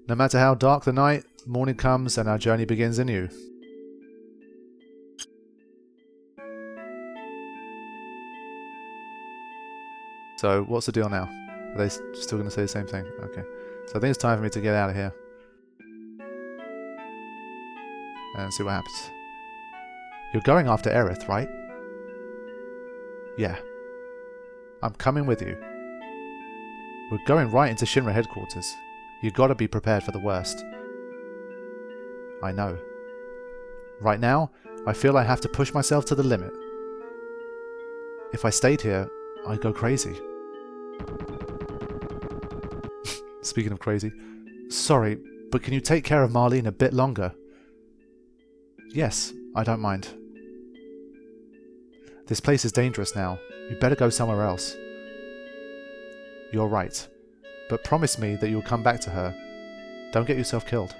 No matter how dark the night, morning comes and our journey begins anew. So, what's the deal now? Are they still going to say the same thing? Okay. So I think it's time for me to get out of here. And see what happens. You're going after Aerith, right? Yeah. I'm coming with you. We're going right into Shinra headquarters. You gotta be prepared for the worst. I know. Right now, I feel I have to push myself to the limit. If I stayed here, I'd go crazy. Speaking of crazy, sorry, but can you take care of Marlene a bit longer? Yes, I don't mind. This place is dangerous now. You better go somewhere else. You're right. But promise me that you'll come back to her. Don't get yourself killed.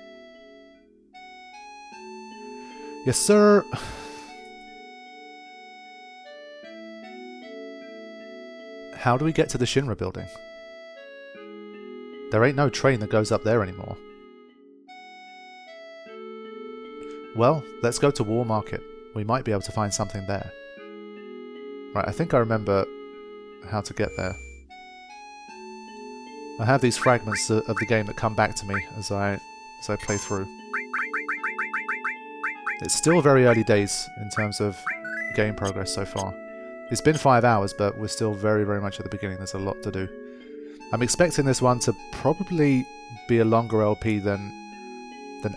Yes, sir. How do we get to the Shinra building? There ain't no train that goes up there anymore. Well, let's go to War Market. We might be able to find something there. Right, I think I remember how to get there. I have these fragments of the game that come back to me as I play through. It's still very early days in terms of game progress so far. It's been 5 hours, but we're still very, very much at the beginning. There's a lot to do. I'm expecting this one to probably be a longer LP than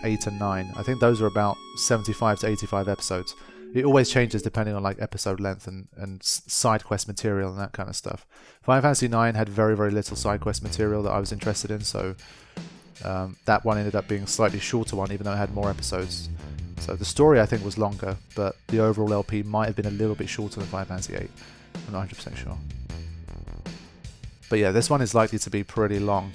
8 and 9. I think those are about 75 to 85 episodes. It always changes depending on like episode length and side quest material and that kind of stuff. Final Fantasy IX had very, very little side quest material that I was interested in, so that one ended up being a slightly shorter one, even though it had more episodes. So the story I think was longer, but the overall LP might have been a little bit shorter than Final Fantasy VIII. I'm not 100% sure. But yeah, this one is likely to be pretty long.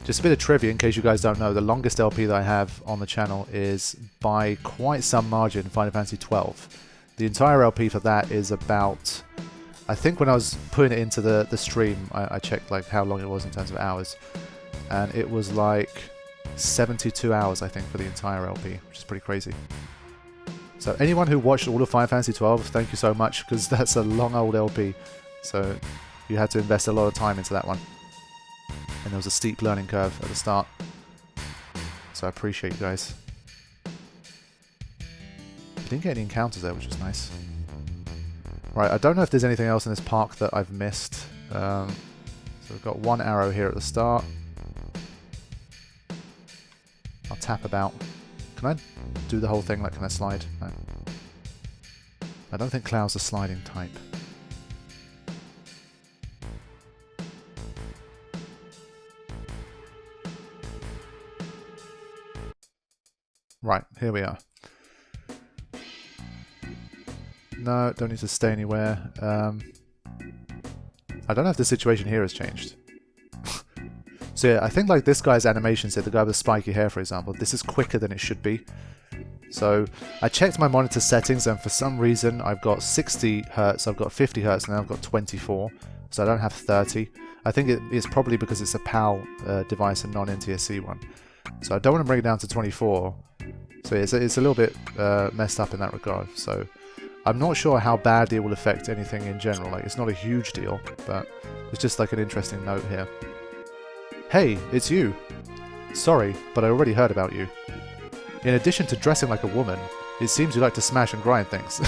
Just a bit of trivia in case you guys don't know, the longest LP that I have on the channel is by quite some margin Final Fantasy XII. The entire LP for that is about, I think when I was putting it into the stream, I checked like how long it was in terms of hours, and it was like 72 hours I think for the entire LP, which is pretty crazy. So anyone who watched all of Final Fantasy XII, thank you so much, because that's a long old LP, so you had to invest a lot of time into that one. And there was a steep learning curve at the start. So I appreciate you guys. I didn't get any encounters there, which was nice. Right, I don't know if there's anything else in this park that I've missed. So we've got one arrow here at the start. I'll tap about. Can I do the whole thing? Like, can I slide? No. I don't think Cloud's a sliding type. Right, here we are. No, don't need to stay anywhere. I don't know if the situation here has changed. So yeah, I think like this guy's animations here, the guy with the spiky hair for example, this is quicker than it should be. So I checked my monitor settings and for some reason I've got 60 Hz, I've got 50 Hz, and then I've got 24. So I don't have 30. I think it's probably because it's a PAL device and non-NTSC one. So I don't want to bring it down to 24. So it's a little bit messed up in that regard. So I'm not sure how badly it will affect anything in general. Like, it's not a huge deal, but it's just like an interesting note here. Hey, it's you. Sorry, but I already heard about you. In addition to dressing like a woman, it seems you like to smash and grind things.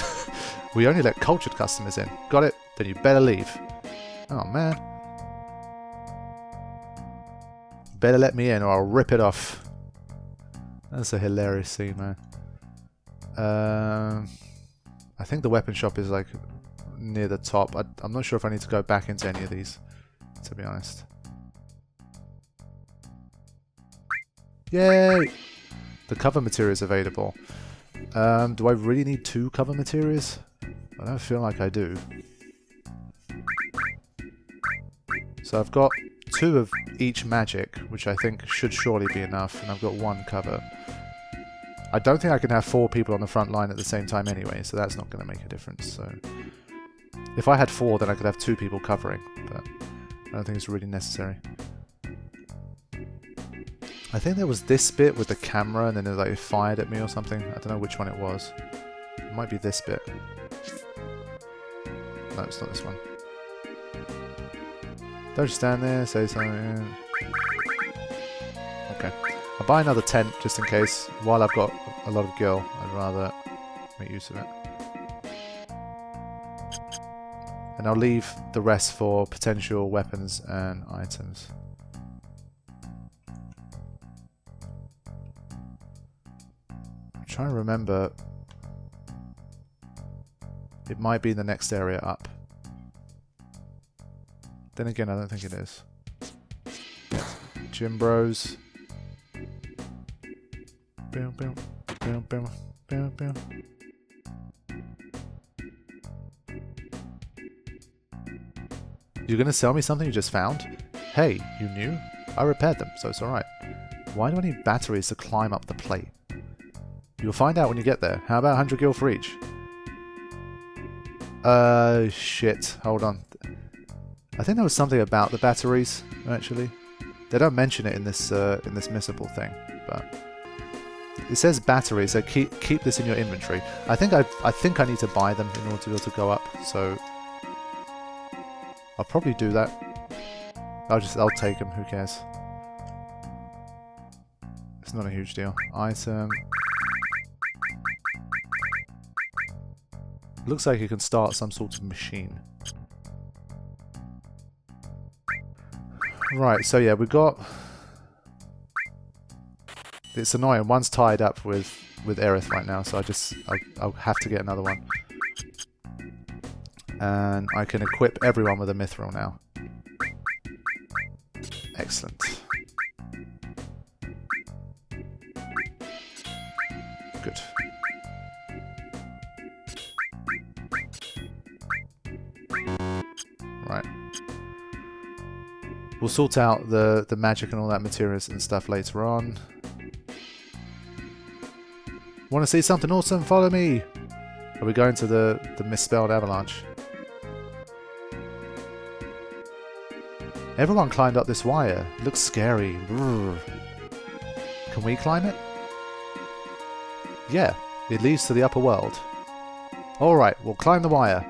We only let cultured customers in. Got it? Then you better leave. Oh man. Better let me in or I'll rip it off. That's a hilarious scene, man. I think the weapon shop is like near the top. I'm not sure if I need to go back into any of these, to be honest. Yay! The cover material is available. Do I really need 2 cover materials? I don't feel like I do. So I've got 2 of each magic, which I think should surely be enough, and I've got 1 cover. I don't think I can have 4 people on the front line at the same time anyway, so that's not going to make a difference. So if I had 4, then I could have 2 people covering, but I don't think it's really necessary. I think there was this bit with the camera and then it like fired at me or something. I don't know which one it was. It might be this bit. No, it's not this one. Don't just stand there, say something. Okay. I'll buy another tent just in case. While I've got a lot of gil, I'd rather make use of it. And I'll leave the rest for potential weapons and items. I'm trying to remember. It might be the next area up. Then again, I don't think it is. Yeah. Gym Bros. Boom, boom, boom, boom, boom, boom. You're gonna sell me something you just found? Hey, you knew? I repaired them, so it's alright. Why do I need batteries to climb up the plate? You'll find out when you get there. How about 100 gil for each? Shit. Hold on. I think there was something about the batteries, actually. They don't mention it in this missable thing, but it says batteries, so keep this in your inventory. I think I need to buy them in order to be able to go up, so I'll probably do that. I'll take them, who cares? It's not a huge deal. Item. Looks like you can start some sort of machine. Right, so yeah, we've got... It's annoying, one's tied up with Aerith right now, so I'll have to get another one. And I can equip everyone with a mithril now. Excellent. Good. Right. We'll sort out the magic and all that materials and stuff later on. Want to see something awesome? Follow me! Are we going to the misspelled avalanche? Everyone climbed up this wire. It looks scary. Brrr. Can we climb it? Yeah, it leads to the upper world. Alright, we'll climb the wire.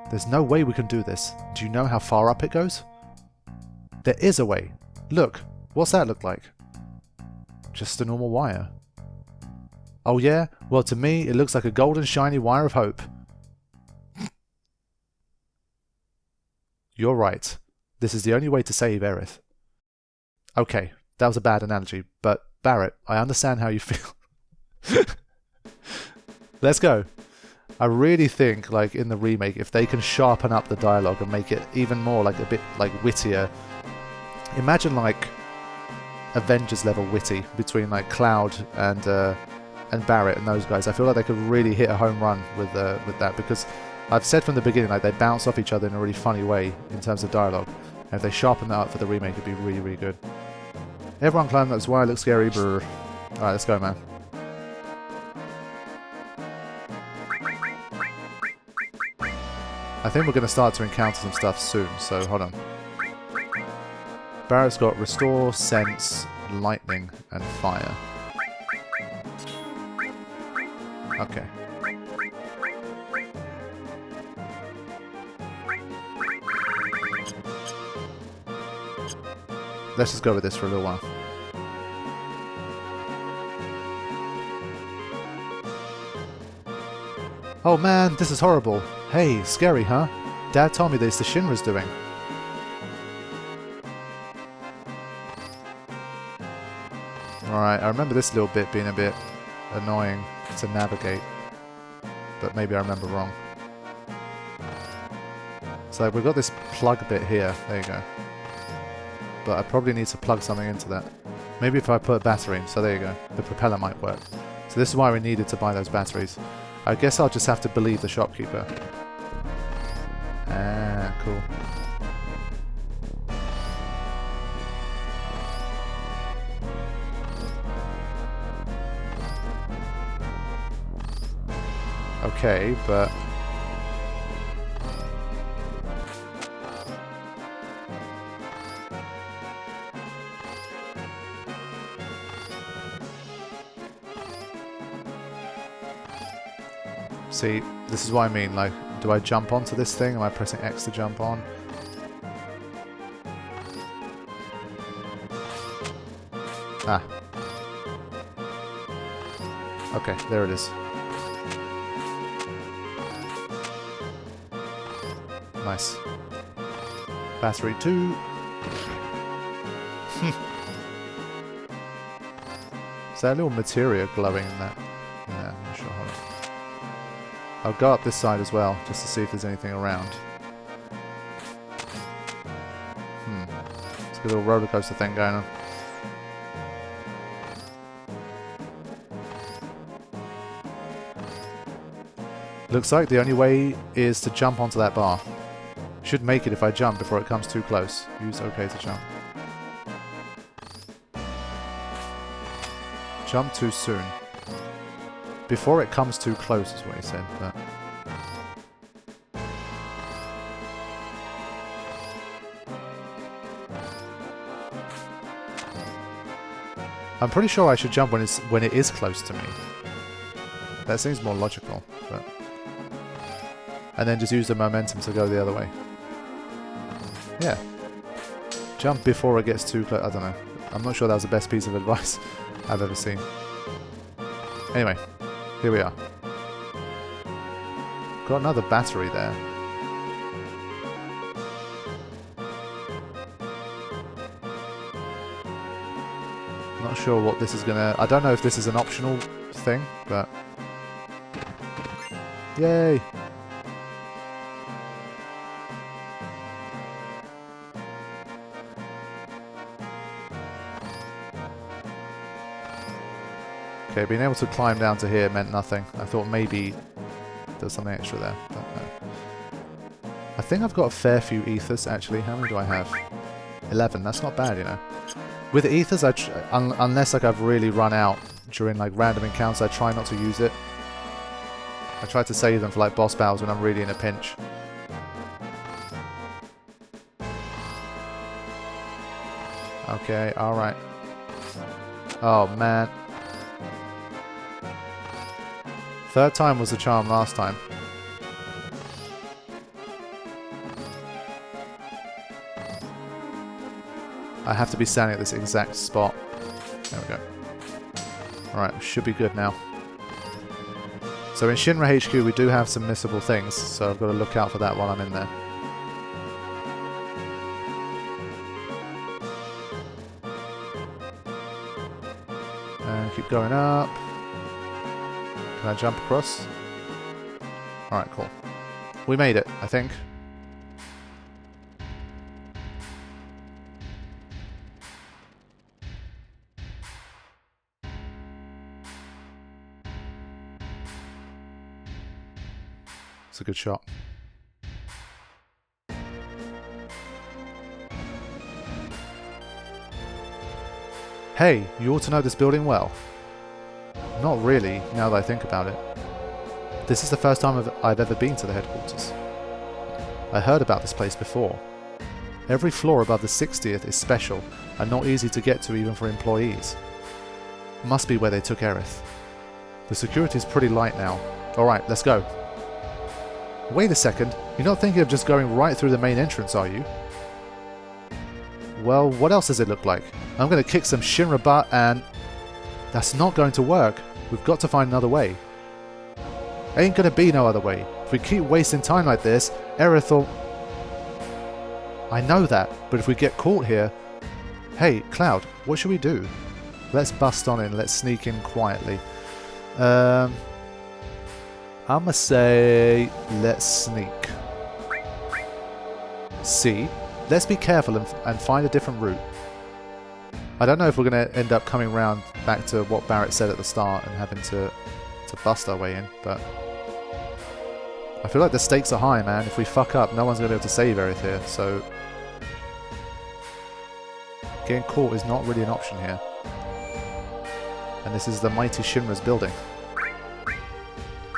There's no way we can do this. Do you know how far up it goes? There is a way. Look, what's that look like? Just a normal wire. Oh yeah? Well, to me, it looks like a golden shiny wire of hope. You're right. This is the only way to save Aerith. Okay, that was a bad analogy, but Barrett, I understand how you feel. Let's go. I really think, like, in the remake, if they can sharpen up the dialogue and make it even more, like, a bit, like, wittier. Imagine, like, Avengers level witty between, like, Cloud and Barrett and those guys. I feel like they could really hit a home run with that, because I've said from the beginning, like, they bounce off each other in a really funny way in terms of dialogue. And if they sharpen that up for the remake, it'd be really, really good. Everyone climb that wire, looks scary. Brr. Alright, let's go, man. I think we're going to start to encounter some stuff soon, so hold on. Barrett's got Restore, Sense, Lightning, and Fire. Okay. Let's just go with this for a little while. Oh man, this is horrible. Hey, scary, huh? Dad told me this the Shinra's doing. Alright, I remember this little bit being a bit annoying to navigate. But maybe I remember wrong. So we've got this plug bit here. There you go. But I probably need to plug something into that. Maybe if I put a battery in. So there you go. The propeller might work. So this is why we needed to buy those batteries. I guess I'll just have to believe the shopkeeper. Ah, cool. Okay, but... See, this is what I mean, like, do I jump onto this thing? Am I pressing X to jump on? Ah. Okay, there it is. Nice. Battery 2. Is that a little materia glowing in that? Yeah, I'm not sure. Hold on. I'll go up this side as well, just to see if there's anything around. It's a little roller coaster thing going on. Looks like the only way is to jump onto that bar. Should make it if I jump before it comes too close. Use OK to jump. Jump too soon. Before it comes too close is what he said, but... I'm pretty sure I should jump when it is close to me. That seems more logical, but... And then just use the momentum to go the other way. Yeah. Jump before it gets too close. I don't know. I'm not sure that was the best piece of advice I've ever seen. Anyway, here we are. Got another battery there. Not sure what this is gonna... I don't know if this is an optional thing, but... Yay! Okay, being able to climb down to here meant nothing. I thought maybe there was something extra there, but no. I think I've got a fair few ethers, actually. How many do I have? 11. That's not bad, you know. With ethers, unless like I've really run out during like random encounters, I try not to use it. I try to save them for like boss battles when I'm really in a pinch. Okay, alright. Oh, man. Third time was the charm last time. I have to be standing at this exact spot. There we go. Alright, we should be good now. So in Shinra HQ we do have some missable things, so I've got to look out for that while I'm in there. And keep going up. Can I jump across? Alright, cool. We made it, I think. It's a good shot. Hey, you ought to know this building well. Not really, now that I think about it. This is the first time I've ever been to the headquarters. I heard about this place before. Every floor above the 60th is special and not easy to get to even for employees. Must be where they took Aerith. The security is pretty light now. Alright, let's go. Wait a second, you're not thinking of just going right through the main entrance, are you? Well, what else does it look like? I'm going to kick some Shinra butt and... That's not going to work. We've got to find another way. Ain't gonna be no other way. If we keep wasting time like this, Aerith will... I know that, but if we get caught here... Hey, Cloud, what should we do? Let's bust on in, let's sneak in quietly. I'ma say... Let's sneak. C. Let's be careful and find a different route. I don't know if we're going to end up coming round back to what Barrett said at the start and having to bust our way in, but... I feel like the stakes are high, man. If we fuck up, no one's going to be able to save Aerith here, so... Getting caught is not really an option here. And this is the mighty Shinra's building.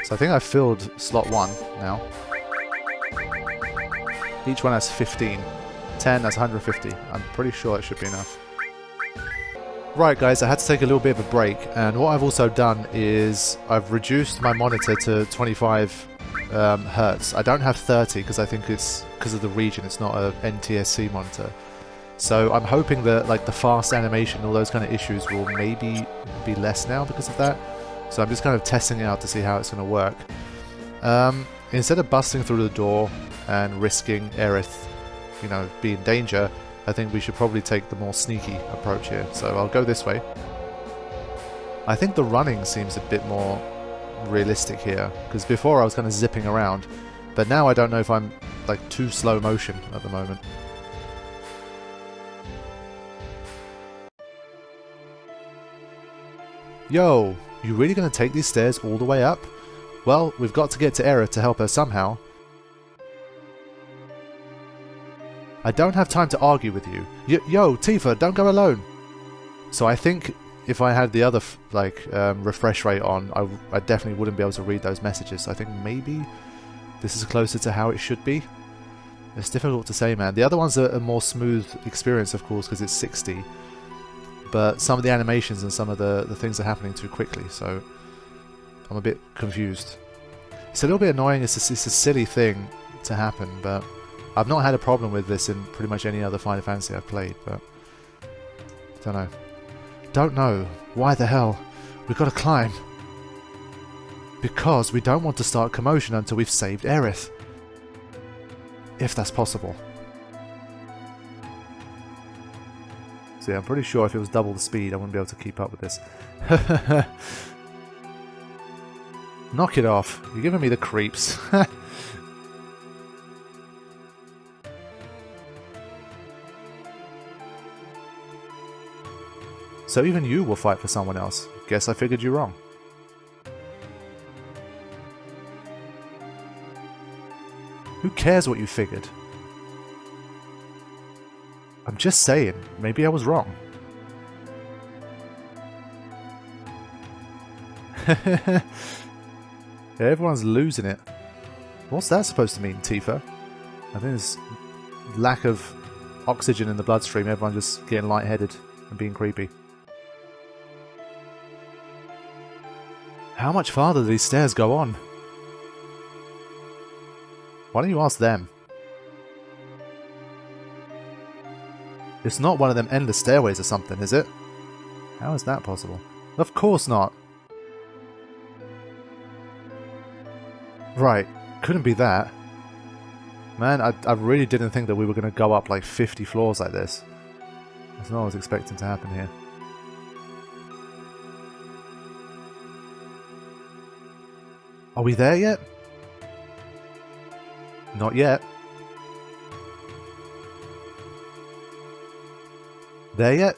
So I think I've filled slot 1 now. Each one has 15. 10, that's 150. I'm pretty sure it should be enough. Right guys, I had to take a little bit of a break, and what I've also done is I've reduced my monitor to 25 hertz. I don't have 30 because I think it's because of the region, it's not a NTSC monitor. So I'm hoping that like the fast animation and all those kind of issues will maybe be less now because of that. So I'm just kind of testing it out to see how it's going to work. Instead of busting through the door and risking Aerith, you know, be in danger, I think we should probably take the more sneaky approach here. So I'll go this way. I think the running seems a bit more realistic here, because before I was kind of zipping around, but now I don't know if I'm like too slow motion at the moment. Yo, you really gonna take these stairs all the way up? Well, we've got to get to Aerith to help her somehow. I don't have time to argue with you. Yo, Tifa, don't go alone. So I think if I had the other refresh rate on, I definitely wouldn't be able to read those messages. So I think maybe this is closer to how it should be. It's difficult to say, man. The other one's a more smooth experience, of course, because it's 60. But some of the animations and some of the things are happening too quickly, so I'm a bit confused. It's a little bit annoying. It's a silly thing to happen, but I've not had a problem with this in pretty much any other Final Fantasy I've played, but don't know. Don't know. Why the hell? We've got to climb. Because we don't want to start commotion until we've saved Aerith. If that's possible. So yeah, I'm pretty sure if it was double the speed I wouldn't be able to keep up with this. Knock it off. You're giving me the creeps. So even you will fight for someone else. Guess I figured you wrong. Who cares what you figured? I'm just saying, maybe I was wrong. Yeah, everyone's losing it. What's that supposed to mean, Tifa? I think it's lack of oxygen in the bloodstream, everyone just getting lightheaded and being creepy. How much farther do these stairs go on? Why don't you ask them? It's not one of them endless stairways or something, is it? How is that possible? Of course not. Right, couldn't be that. Man, I really didn't think that we were going to go up like 50 floors like this. That's not what I was expecting to happen here. Are we there yet? Not yet. There yet?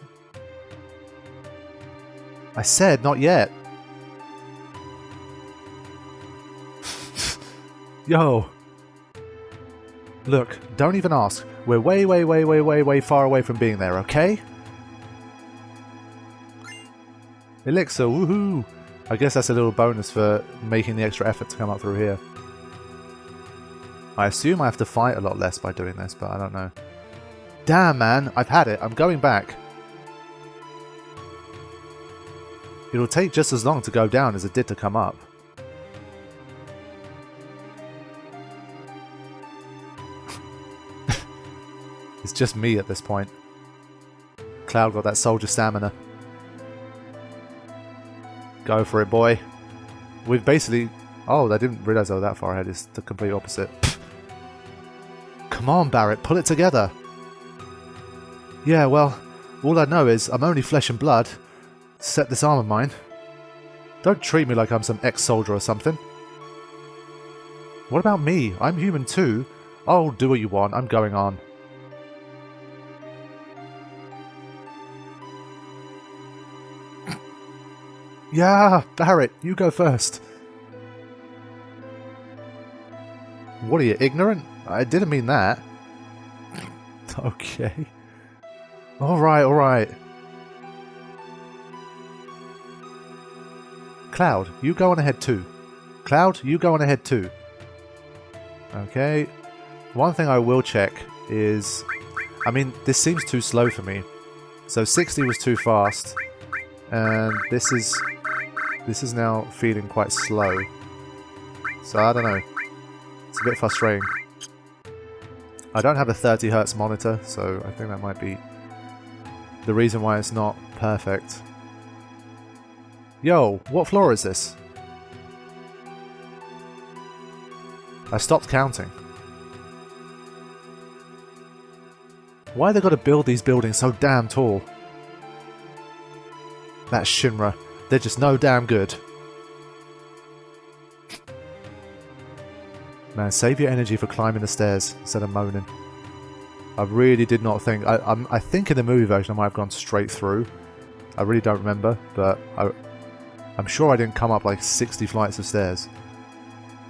I said not yet. Yo. Look, don't even ask. We're way far away from being there, okay? Elixir, woohoo! I guess that's a little bonus for making the extra effort to come up through here. I assume I have to fight a lot less by doing this, but I don't know. Damn, man, I've had it. I'm going back. It'll take just as long to go down as it did to come up. It's just me at this point. Cloud got that soldier stamina. Go for it, boy. We've basically... Oh, I didn't realise I was that far ahead. It's the complete opposite. Come on, Barrett, pull it together. Yeah, well, all I know is I'm only flesh and blood. Set this arm of mine. Don't treat me like I'm some ex-soldier or something. What about me? I'm human too. Oh, do what you want. I'm going on. Yeah, Barrett, you go first. What are you, ignorant? I didn't mean that. Okay. Alright, alright. Cloud, you go on ahead too. Cloud, you go on ahead too. Okay. One thing I will check is... I mean, this seems too slow for me. So 60 was too fast. and this is now feeling quite slow. So I don't know. It's a bit frustrating. I don't have a 30 Hz monitor, so I think that might be the reason why it's not perfect. Yo, what floor is this? I stopped counting. Why they got to build these buildings so damn tall? That's Shinra. They're just no damn good. Man, save your energy for climbing the stairs instead of moaning. I really did not think... I think in the movie version I might have gone straight through. I really don't remember, but I'm sure I didn't come up like 60 flights of stairs.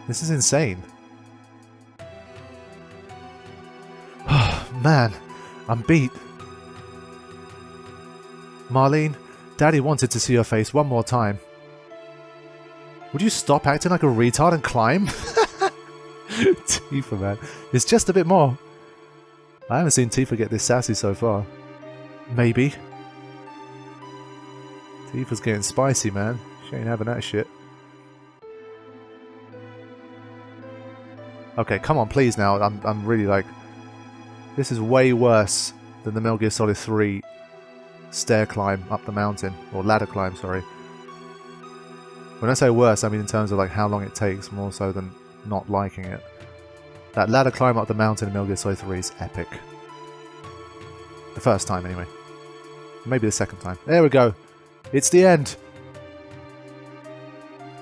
This is insane. Man, I'm beat. Marlene, Daddy wanted to see your face one more time. Would you stop acting like a retard and climb? Tifa, man. It's just a bit more. I haven't seen Tifa get this sassy so far. Maybe. Tifa's getting spicy, man. She ain't having that shit. Okay, come on, please now. I'm really like... This is way worse than the Metal Gear Solid 3 stair climb up the mountain. Or ladder climb, sorry. When I say worse, I mean in terms of like how long it takes, more so than not liking it. That ladder climb up the mountain in Metal Gear Solid 3 is epic. The first time, anyway. Maybe the second time. There we go. It's the end.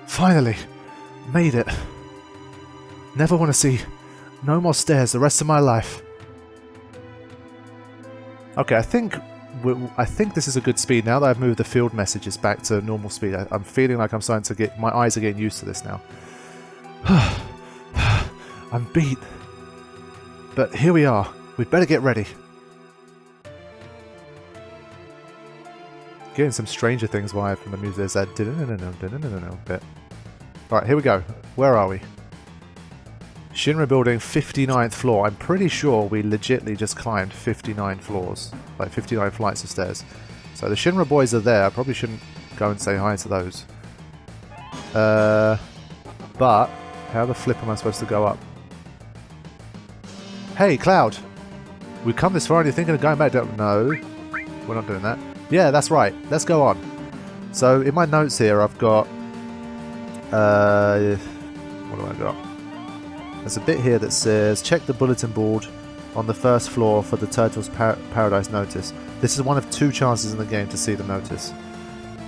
Finally. Made it. Never want to see no more stairs the rest of my life. Okay, I think this is a good speed now that I've moved the field messages back to normal speed. I'm feeling like I'm starting to get... My eyes are getting used to this now. I'm beat. But here we are. We'd better get ready. Getting some Stranger Things vibe from the music. There's that bit. Alright, here we go. Where are we? Shinra building 59th floor. I'm pretty sure we legitly just climbed 59 floors. Like 59 flights of stairs. So the Shinra boys are there. I probably shouldn't go and say hi to those. But how the flip am I supposed to go up? Hey, Cloud! We've come this far and you're thinking of going back down? No, we're not doing that. Yeah, that's right. Let's go on. So in my notes here I've got... what do I got? There's a bit here that says, check the bulletin board on the first floor for the Turtles Paradise notice. This is one of 2 chances in the game to see the notice.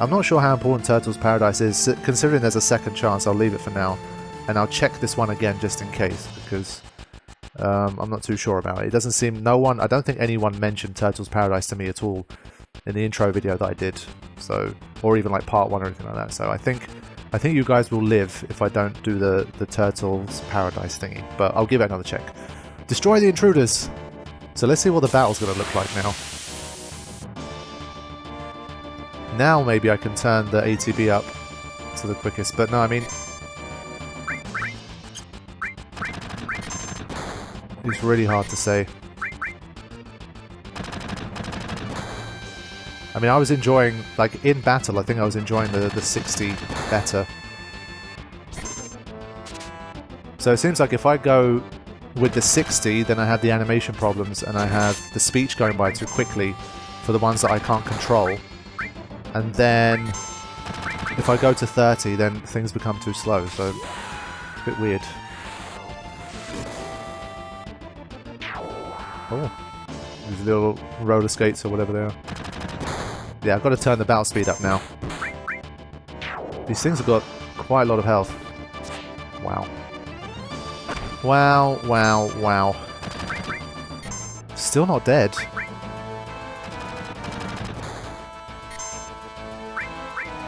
I'm not sure how important Turtles Paradise is. Considering there's a second chance, I'll leave it for now. And I'll check this one again just in case, because I'm not too sure about it. It doesn't seem... I don't think anyone mentioned Turtles Paradise to me at all in the intro video that I did. So, or even like part 1 or anything like that. So I think you guys will live if I don't do the Turtles Paradise thingy. But I'll give it another check. Destroy the intruders! So let's see what the battle's going to look like now. Now maybe I can turn the ATB up to the quickest. But no, I mean... It's really hard to say. I mean, I was enjoying, like, in battle, I think I was enjoying the 60 better. So it seems like if I go with the 60, then I have the animation problems, and I have the speech going by too quickly for the ones that I can't control. And then, if I go to 30, then things become too slow, so a bit weird. Oh, these little roller skates or whatever they are. Yeah, I've got to turn the battle speed up now. These things have got quite a lot of health. Wow. Wow, wow, wow. Still not dead.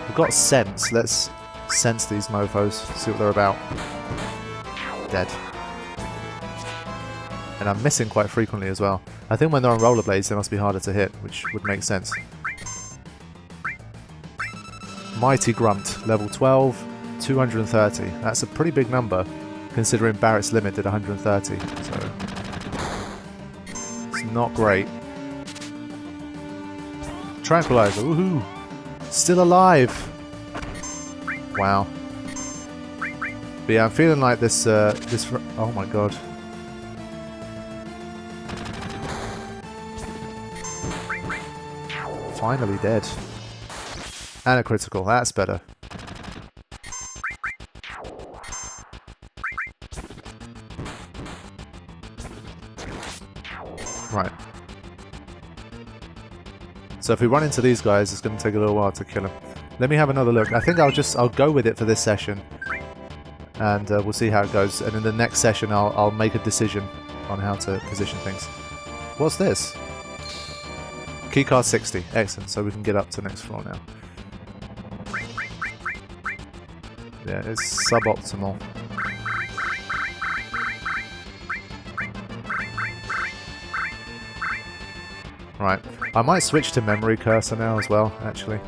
We've got sense. Let's sense these mofos, see what they're about. Dead. And I'm missing quite frequently as well. I think when they're on rollerblades they must be harder to hit, which would make sense. Mighty Grunt, level 12, 230. That's a pretty big number, considering Barrett's limit did 130, so... It's not great. Tranquilizer, woohoo! Still alive! Wow. But yeah, I'm feeling like this, oh my god. Finally dead. And a critical, that's better. Right. So if we run into these guys, it's going to take a little while to kill them. Let me have another look. I think I'll go with it for this session. And we'll see how it goes. And in the next session, I'll make a decision on how to position things. What's this? Keycard 60. Excellent. So we can get up to the next floor now. Yeah, it's suboptimal. Right. I might switch to memory cursor now as well, actually.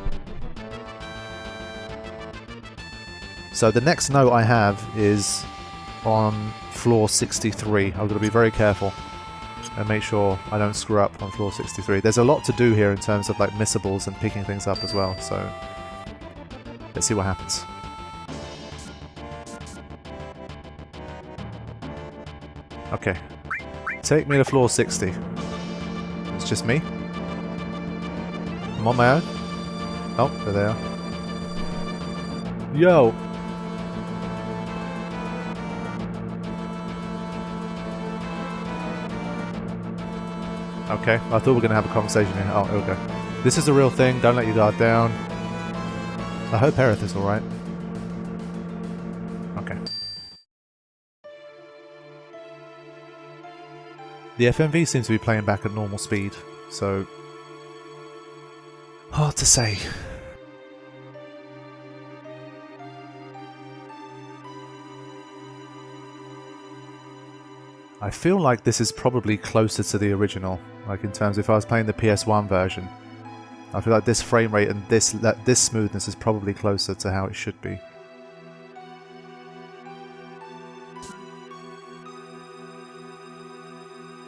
So the next note I have is on floor 63. I've got to be very careful and make sure I don't screw up on floor 63. There's a lot to do here in terms of like missables and picking things up as well, so let's see what happens. Okay. Take me to floor 60. It's just me. I'm on my own. Oh, there they are. Yo! Okay, I thought we were going to have a conversation here. Oh, here we go. This is the real thing. Don't let your guard down. I hope Aerith is alright. Okay. The FMV seems to be playing back at normal speed, so... hard to say. I feel like this is probably closer to the original, like in terms if I was playing the PS1 version. I feel like this frame rate and this smoothness is probably closer to how it should be.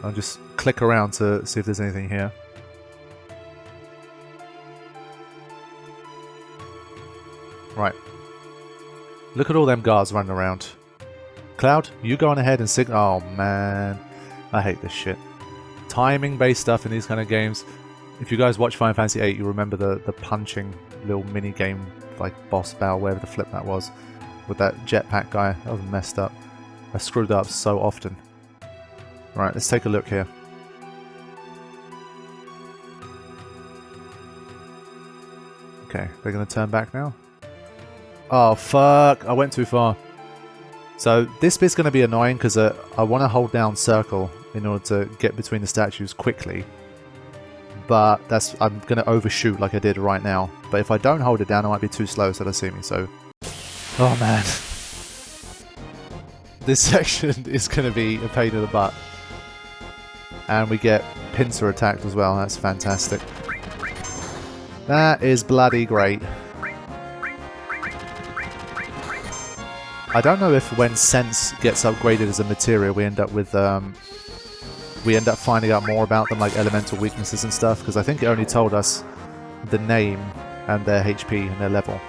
I'll just click around to see if there's anything here. Right. Look at all them guards running around. Cloud, you go on ahead and signal. Oh man, I hate this shit. Timing-based stuff in these kind of games. If you guys watch Final Fantasy VIII, you remember the punching little mini game, like boss battle, wherever the flip that was, with that jetpack guy. That was messed up. I screwed up so often. Right, let's take a look here. Okay, they're gonna turn back now. Oh fuck! I went too far. So this bit's going to be annoying because I want to hold down circle in order to get between the statues quickly. But I'm going to overshoot like I did right now. But if I don't hold it down, I might be too slow so they'll see me. So, oh man, this section is going to be a pain in the butt. And we get pincer attacked as well. That's fantastic. That is bloody great. I don't know if when sense gets upgraded as a material, we end up with finding out more about them, like elemental weaknesses and stuff. Because I think it only told us the name and their HP and their level.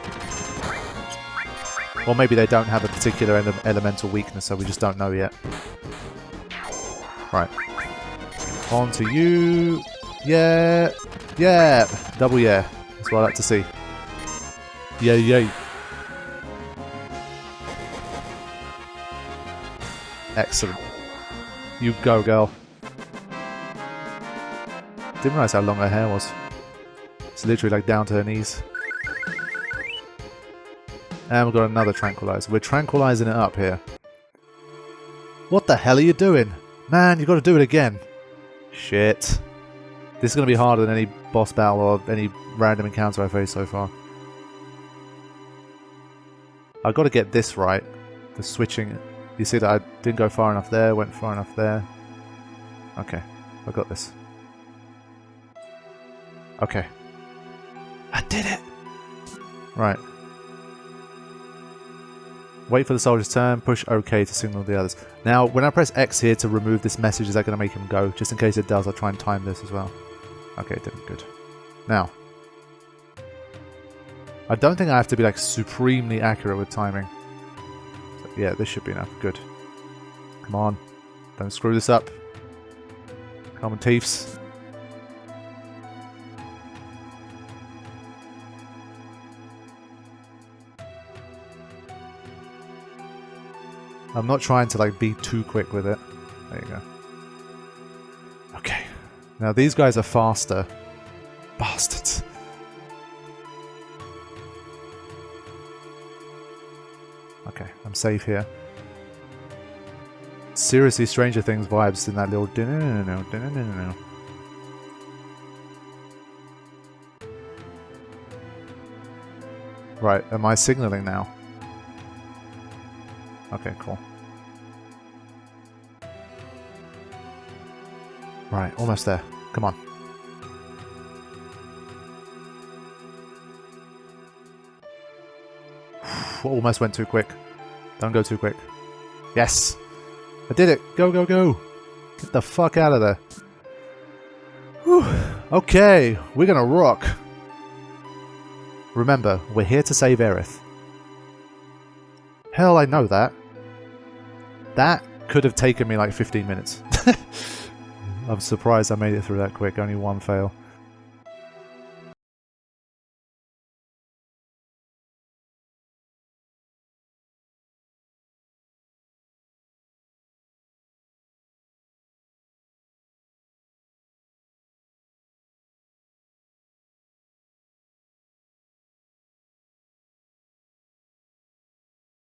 Or maybe they don't have a particular elemental weakness, so we just don't know yet. Right. On to you. Yeah. Yeah. Double yeah. That's what I like to see. Yeah, yeah. Excellent. You go, girl. Didn't realise how long her hair was. It's literally like down to her knees. And we've got another tranquilizer. We're tranquilizing it up here. What the hell are you doing? Man, you've got to do it again. Shit. This is going to be harder than any boss battle or any random encounter I've faced so far. I've got to get this right. The switching. You see that I didn't go far enough there, went far enough there. Okay, I got this. Okay. I did it! Right. Wait for the soldier's turn, push OK to signal the others. Now, when I press X here to remove this message, is that going to make him go? Just in case it does, I'll try and time this as well. Okay, it didn't. Good. Now. I don't think I have to be like supremely accurate with timing. So, yeah, this should be enough. Good. Come on. Don't screw this up. Come on, Teefs. I'm not trying to like be too quick with it. There you go. Okay. Now these guys are faster. Bastards. Okay, I'm safe here. Seriously, Stranger Things vibes in that little no. Right, am I signaling now? Okay, cool. Right, almost there. Come on. Almost went too quick. Don't go too quick. Yes! I did it! Go, go, go! Get the fuck out of there. Whew. Okay, we're gonna rock. Remember, we're here to save Aerith. Hell, I know that. That could have taken me like 15 minutes. I'm surprised I made it through that quick. Only one fail.